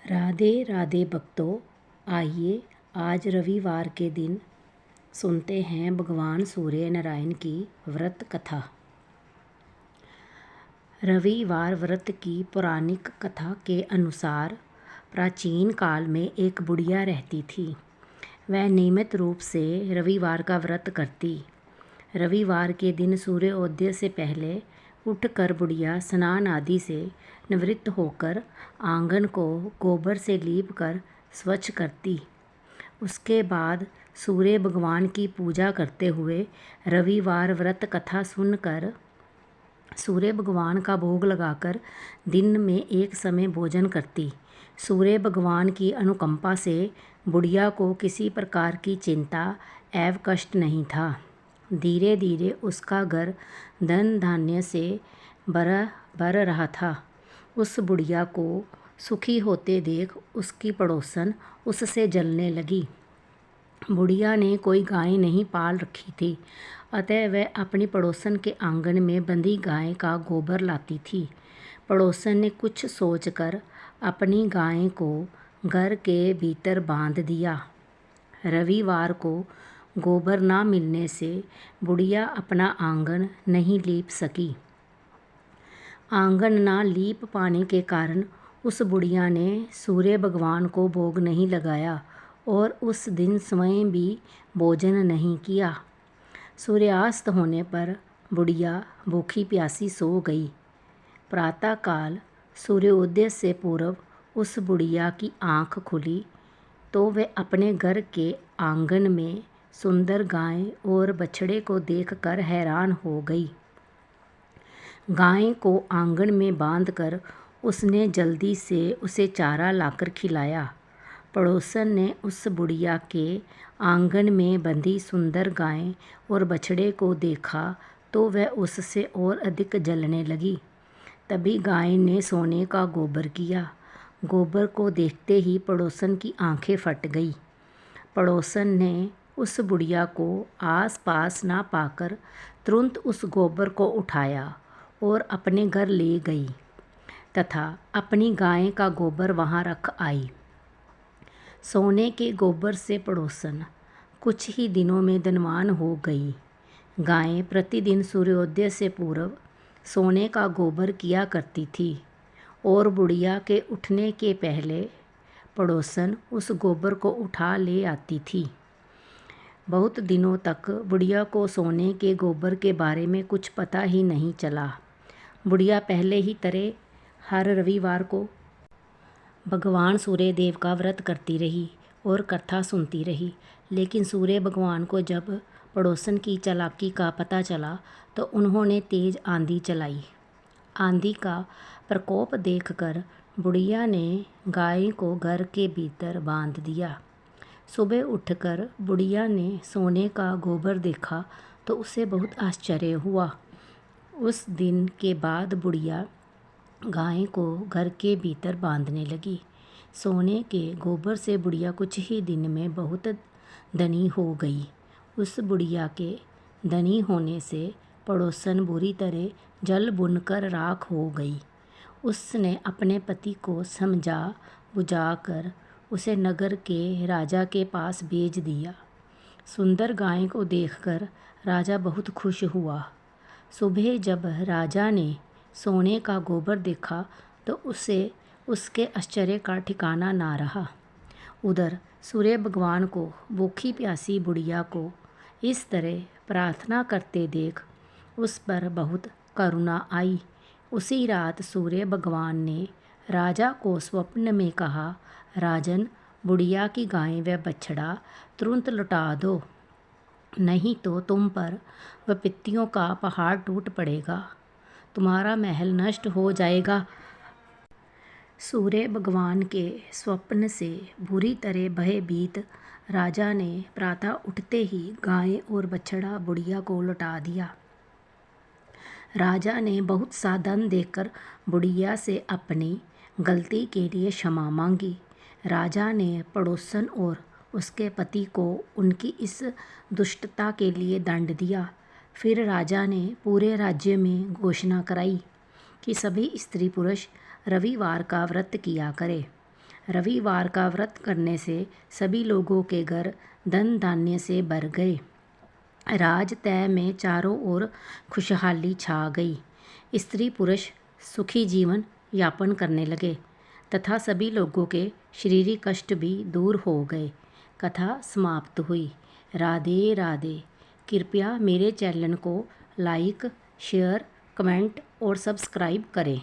राधे राधे भक्तों, आइए आज रविवार के दिन सुनते हैं भगवान सूर्य नारायण की व्रत कथा। रविवार व्रत की पौराणिक कथा के अनुसार प्राचीन काल में एक बुढ़िया रहती थी। वह नियमित रूप से रविवार का व्रत करती। रविवार के दिन सूर्योदय से पहले उठकर बुढ़िया स्नान आदि से निवृत्त होकर आंगन को गोबर से लीपकर स्वच्छ करती। उसके बाद सूर्य भगवान की पूजा करते हुए रविवार व्रत कथा सुनकर सूर्य भगवान का भोग लगाकर दिन में एक समय भोजन करती। सूर्य भगवान की अनुकंपा से बुढ़िया को किसी प्रकार की चिंता एवं कष्ट नहीं था। धीरे धीरे उसका घर धन धान्य से भर रहा था। उस बुढ़िया को सुखी होते देख उसकी पड़ोसन उससे जलने लगी। बुढ़िया ने कोई गाय नहीं पाल रखी थी, अतः वह अपनी पड़ोसन के आंगन में बंधी गाय का गोबर लाती थी। पड़ोसन ने कुछ सोचकर अपनी गाय को घर के भीतर बांध दिया। रविवार को गोबर ना मिलने से बुढ़िया अपना आंगन नहीं लीप सकी। आंगन ना लीप पाने के कारण उस बुढ़िया ने सूर्य भगवान को भोग नहीं लगाया और उस दिन स्वयं भी भोजन नहीं किया। सूर्यास्त होने पर बुढ़िया भूखी प्यासी सो गई। प्रातःकाल सूर्योदय से पूर्व उस बुढ़िया की आँख खुली तो वह अपने घर के आंगन में सुंदर गाय और बछड़े को देखकर हैरान हो गई। गाय को आंगन में बांधकर उसने जल्दी से उसे चारा लाकर खिलाया। पड़ोसन ने उस बुढ़िया के आंगन में बंधी सुंदर गाय और बछड़े को देखा तो वह उससे और अधिक जलने लगी। तभी गाय ने सोने का गोबर किया। गोबर को देखते ही पड़ोसन की आंखें फट गई। पड़ोसन ने उस बुढ़िया को आसपास ना पाकर तुरंत उस गोबर को उठाया और अपने घर ले गई तथा अपनी गाय का गोबर वहाँ रख आई। सोने के गोबर से पड़ोसन कुछ ही दिनों में धनवान हो गई। गाय प्रतिदिन सूर्योदय से पूर्व सोने का गोबर किया करती थी और बुढ़िया के उठने के पहले पड़ोसन उस गोबर को उठा ले आती थी। बहुत दिनों तक बुढ़िया को सोने के गोबर के बारे में कुछ पता ही नहीं चला। बुढ़िया पहले ही तरह हर रविवार को भगवान सूर्य देव का व्रत करती रही और कथा सुनती रही। लेकिन सूर्य भगवान को जब पड़ोसन की चालाकी का पता चला तो उन्होंने तेज आंधी चलाई। आंधी का प्रकोप देखकर बुढ़िया ने गाय को घर के भीतर बांध दिया। सुबह उठकर बुढ़िया ने सोने का गोबर देखा तो उसे बहुत आश्चर्य हुआ। उस दिन के बाद बुढ़िया गाय को घर के भीतर बांधने लगी। सोने के गोबर से बुढ़िया कुछ ही दिन में बहुत धनी हो गई। उस बुढ़िया के धनी होने से पड़ोसन बुरी तरह जल भुनकर राख हो गई। उसने अपने पति को समझा बुझाकर उसे नगर के राजा के पास भेज दिया। सुंदर गाय को देखकर राजा बहुत खुश हुआ। सुबह जब राजा ने सोने का गोबर देखा तो उसे उसके आश्चर्य का ठिकाना ना रहा। उधर सूर्य भगवान को भूखी प्यासी बुढ़िया को इस तरह प्रार्थना करते देख उस पर बहुत करुणा आई। उसी रात सूर्य भगवान ने राजा को स्वप्न में कहा, राजन, बुढ़िया की गाय व बछड़ा तुरंत लौटा दो, नहीं तो तुम पर विपत्तियों का पहाड़ टूट पड़ेगा, तुम्हारा महल नष्ट हो जाएगा। सूर्य भगवान के स्वप्न से बुरी तरह भयभीत राजा ने प्रातः उठते ही गाय और बछड़ा बुढ़िया को लौटा दिया। राजा ने बहुत सा धन देकर बुढ़िया से अपनी गलती के लिए क्षमा मांगी। राजा ने पड़ोसन और उसके पति को उनकी इस दुष्टता के लिए दंड दिया। फिर राजा ने पूरे राज्य में घोषणा कराई कि सभी स्त्री पुरुष रविवार का व्रत किया करें। रविवार का व्रत करने से सभी लोगों के घर धन धान्य से भर गए। राज तय में चारों ओर खुशहाली छा गई। स्त्री पुरुष सुखी जीवन यापन करने लगे तथा सभी लोगों के शारीरिक कष्ट भी दूर हो गए। कथा समाप्त हुई। राधे राधे। कृपया मेरे चैनल को लाइक, शेयर, कमेंट और सब्सक्राइब करें।